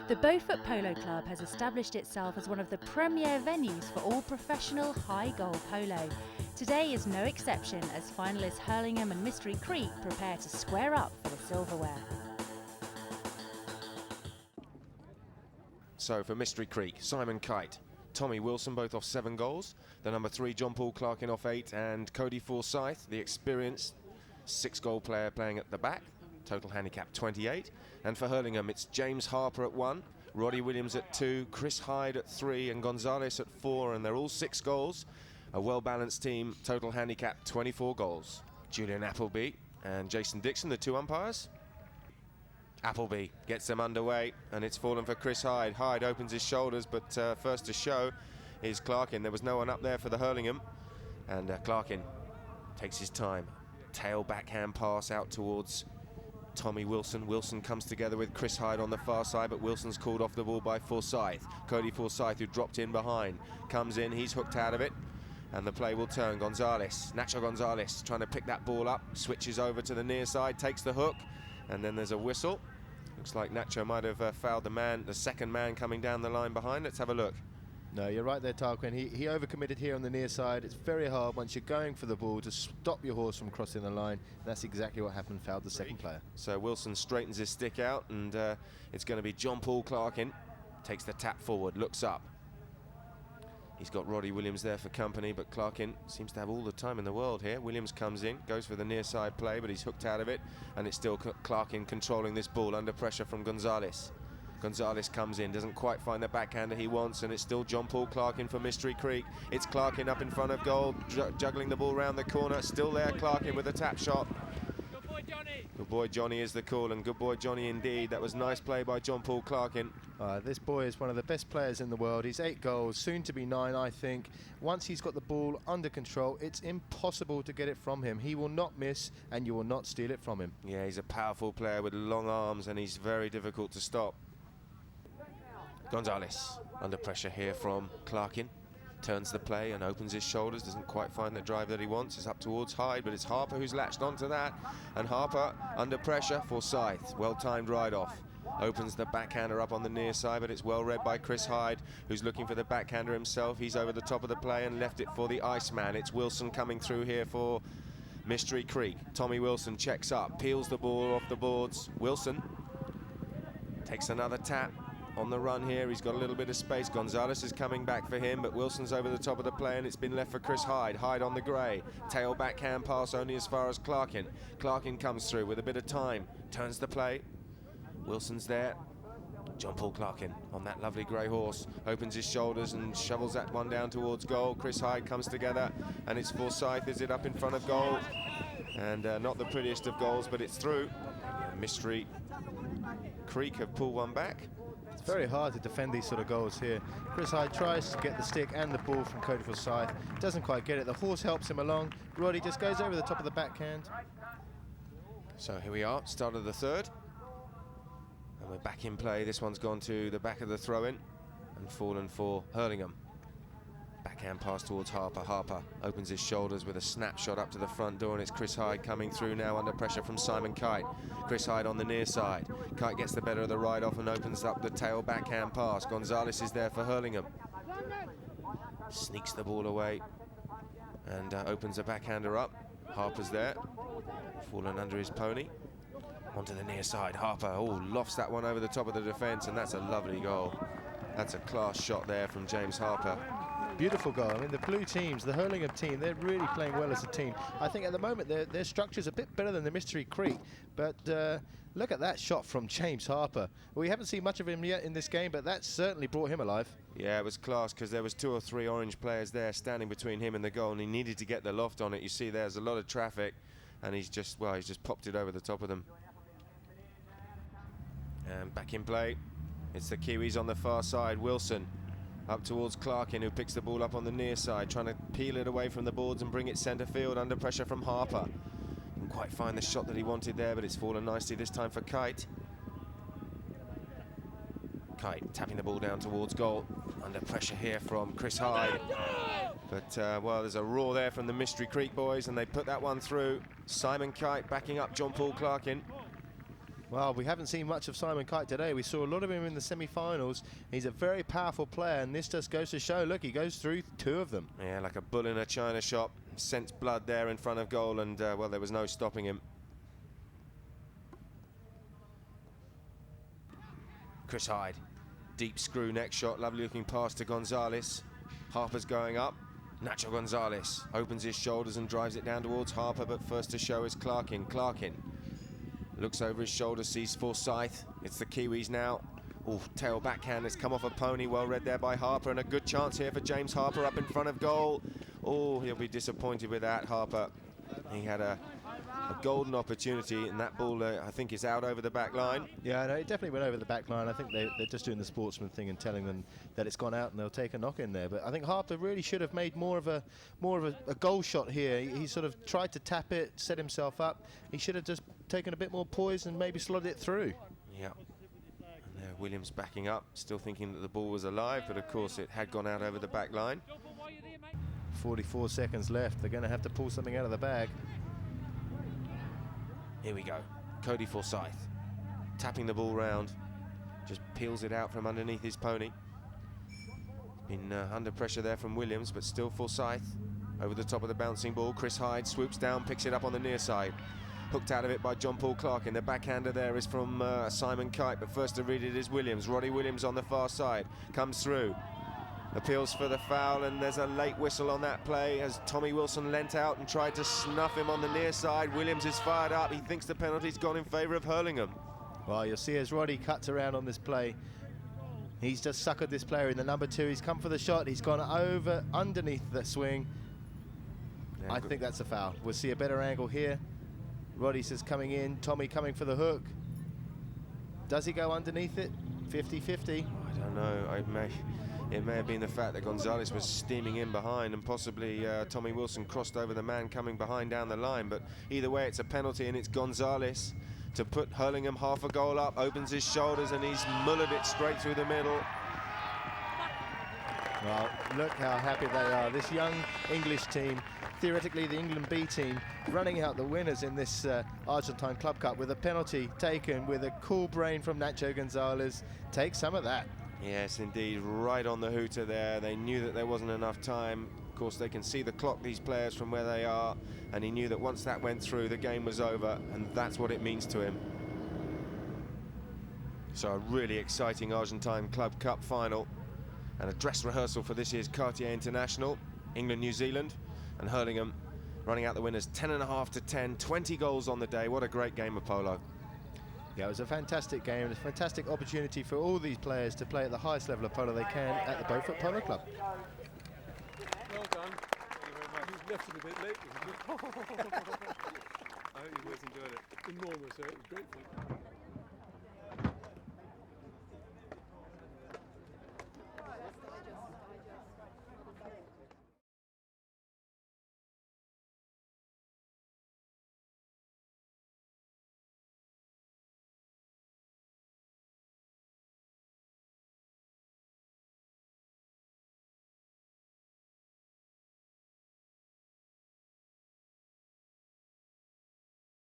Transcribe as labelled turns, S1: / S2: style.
S1: The Beaufort Polo Club has established itself as one of the premier venues for all professional high-goal polo. Today is no exception as finalists Hurlingham and Mystery Creek prepare to square up for the silverware.
S2: So for Mystery Creek, Simon Kite, Tommy Wilson both off 7 goals, the number 3 John Paul Clarkin off 8, and Cody Forsyth, the experienced 6-goal player playing at the back, total handicap 28. And for Hurlingham it's James Harper at 1, Roddy Williams at 2, Chris Hyde at 3 and Gonzalez at 4, and they're all 6 goals. A well-balanced team, total handicap 24 goals. Julian Appleby and Jason Dixon, the 2 umpires. Appleby gets them underway, and it's fallen for Chris Hyde. Hyde opens his shoulders, but first to show is Clarkin. There was no one up there for the Hurlingham, and Clarkin takes his time. Tail backhand pass out towards Tommy Wilson. Wilson comes together with Chris Hyde on the far side, but Wilson's called off the ball by Forsyth. Cody Forsyth, who dropped in behind, comes in, he's hooked out of it, and the play will turn. Nacho Gonzalez trying to pick that ball up, switches over to the near side, takes the hook, and then there's a whistle. Looks like Nacho might have fouled the second man coming down the line behind. Let's have a look.
S3: No, you're right there, Tarquin. He overcommitted here on the near side. It's very hard once you're going for the ball to stop your horse from crossing the line. That's exactly what happened, fouled the second player.
S2: So Wilson straightens his stick out, and it's going to be John Paul Clarkin. Takes the tap forward, looks up. He's got Roddy Williams there for company, but Clarkin seems to have all the time in the world here. Williams comes in, goes for the near side play, but he's hooked out of it, and it's still Clarkin controlling this ball under pressure from Gonzalez. Gonzalez comes in, doesn't quite find the backhander he wants, and it's still John Paul Clarkin for Mystery Creek. It's Clarkin up in front of goal, juggling the ball round the corner. Still there, Clarkin with a tap shot. Good boy, Johnny. Good boy, Johnny is the call, and good boy, Johnny indeed. That was nice play by John Paul Clarkin.
S3: This boy is one of the best players in the world. He's 8 goals, soon to be 9, I think. Once he's got the ball under control, it's impossible to get it from him. He will not miss, and you will not steal it from him.
S2: Yeah, he's a powerful player with long arms, and he's very difficult to stop. Gonzalez under pressure here from Clarkin. Turns the play and opens his shoulders, doesn't quite find the drive that he wants. It's up towards Hyde, but it's Harper who's latched onto that, and Harper under pressure. Forsyth, well-timed ride-off, opens the backhander up on the near side, but it's well read by Chris Hyde, who's looking for the backhander himself. He's over the top of the play and left it for the Iceman. It's Wilson coming through here for Mystery Creek. Tommy Wilson checks up, peels the ball off the boards. Wilson takes another tap. On the run here, he's got a little bit of space. Gonzalez is coming back for him, but Wilson's over the top of the play, and it's been left for Chris Hyde. Hyde on the grey. Tail backhand pass only as far as Clarkin. Clarkin comes through with a bit of time. Turns the play. Wilson's there. John Paul Clarkin on that lovely grey horse. Opens his shoulders and shovels that one down towards goal. Chris Hyde comes together, and it's Forsyth. Is it up in front of goal? And not the prettiest of goals, but it's through. Mystery Creek have pulled one back.
S3: It's very hard to defend these sort of goals here. Chris Hyde tries to get the stick and the ball from Cody Forsyth. Doesn't quite get it. The horse helps him along. Roddy just goes over the top of the backhand.
S2: So here we are, start of the third. And we're back in play. This one's gone to the back of the throw-in and fallen for Hurlingham. Backhand pass towards Harper. Harper opens his shoulders with a snapshot up to the front door, and it's Chris Hyde coming through now under pressure from Simon Kite. Chris Hyde on the near side. Kite gets the better of the ride-off and opens up the tail backhand pass. Gonzalez is there for Hurlingham. Sneaks the ball away and opens a backhander up. Harper's there, fallen under his pony. Onto the near side. Harper lofts that one over the top of the defence, and that's a lovely goal. That's a class shot there from James Harper.
S3: Beautiful goal. I mean, the blue teams, the Hurlingham team, they're really playing well as a team. I think at the moment their structure's a bit better than the Mystery Creek, but look at that shot from James Harper. We haven't seen much of him yet in this game, but that certainly brought him alive.
S2: Yeah, it was class because there was 2 or 3 orange players there standing between him and the goal, and he needed to get the loft on it. You see there's a lot of traffic, and he's just popped it over the top of them. And back in play, it's the Kiwis on the far side. Wilson up towards Clarkin, who picks the ball up on the near side, trying to peel it away from the boards and bring it centre field under pressure from Harper. Didn't quite find the shot that he wanted there, but it's fallen nicely this time for Kite. Kite tapping the ball down towards goal, under pressure here from Chris Hyde. But, there's a roar there from the Mystery Creek boys, and they put that one through. Simon Kite backing up John Paul Clarkin.
S3: Well, we haven't seen much of Simon Kite today. We saw a lot of him in the semi-finals. He's a very powerful player, and this just goes to show, look, he goes through 2 of them.
S2: Yeah, like a bull in a china shop. Sensed blood there in front of goal, and, well, there was no stopping him. Chris Hyde, deep screw neck shot, lovely looking pass to Gonzalez. Harper's going up. Nacho Gonzalez opens his shoulders and drives it down towards Harper, but first to show is Clarkin. Clarkin looks over his shoulder, sees Forsyth. It's the Kiwis now. Oh, tail backhand has come off a pony, well read there by Harper, and a good chance here for James Harper up in front of goal. Oh, he'll be disappointed with that, Harper. He had a golden opportunity, and that ball, I think, is out over the back line.
S3: Yeah, no, it definitely went over the back line. I think they're just doing the sportsman thing and telling them that it's gone out and they'll take a knock in there. But I think Harper really should have made more of a goal shot here. He sort of tried to tap it, set himself up. He should have just taken a bit more poise and maybe slotted it through.
S2: Yeah. And there, Williams backing up, still thinking that the ball was alive, but of course it had gone out over the back line.
S3: 44 seconds left. They're going to have to pull something out of the bag.
S2: Here we go. Cody Forsyth tapping the ball round, just peels it out from underneath his pony. Been under pressure there from Williams, but still Forsyth over the top of the bouncing ball. Chris Hyde swoops down, picks it up on the near side. Hooked out of it by John Paul Clark, and the backhander there is from Simon Kite, but first to read it is Williams. Roddy Williams on the far side, comes through. Appeals for the foul, and there's a late whistle on that play as Tommy Wilson leant out and tried to snuff him on the near side. Williams is fired up. He thinks the penalty's gone in favour of Hurlingham.
S3: Well, you'll see as Roddy cuts around on this play, he's just suckered this player in the number 2. He's come for the shot. He's gone over underneath the swing.
S2: Yeah,
S3: I think that's a foul. We'll see a better angle here. Roddy says coming in, Tommy coming for the hook. Does he go underneath it? 50-50.
S2: I don't know. It may have been the fact that Gonzalez was steaming in behind, and possibly Tommy Wilson crossed over the man coming behind down the line. But either way, it's a penalty, and it's Gonzalez to put Hurlingham half a goal up, opens his shoulders, and he's mullered it straight through the middle.
S3: Well, look how happy they are. This young English team, theoretically the England B team, running out the winners in this Argentine Club Cup with a penalty taken with a cool brain from Nacho Gonzalez. Take some of that.
S2: Yes, indeed, right on the hooter there. They knew that there wasn't enough time. Of course, they can see the clock, these players, from where they are, and he knew that once that went through, the game was over, and that's what it means to him. So a really exciting Argentine Club Cup final, and a dress rehearsal for this year's Cartier International, England-New Zealand, and Hurlingham running out the winners 10.5 to 10, 20 goals on the day. What a great game of polo.
S3: Yeah, it was a fantastic game, and a fantastic opportunity for all these players to play at the highest level of polo they can at the Beaufort Polo Club.
S4: Well done. Thank you very much. You left it a bit late. I hope you boys enjoyed it. Enormous, it was great fun.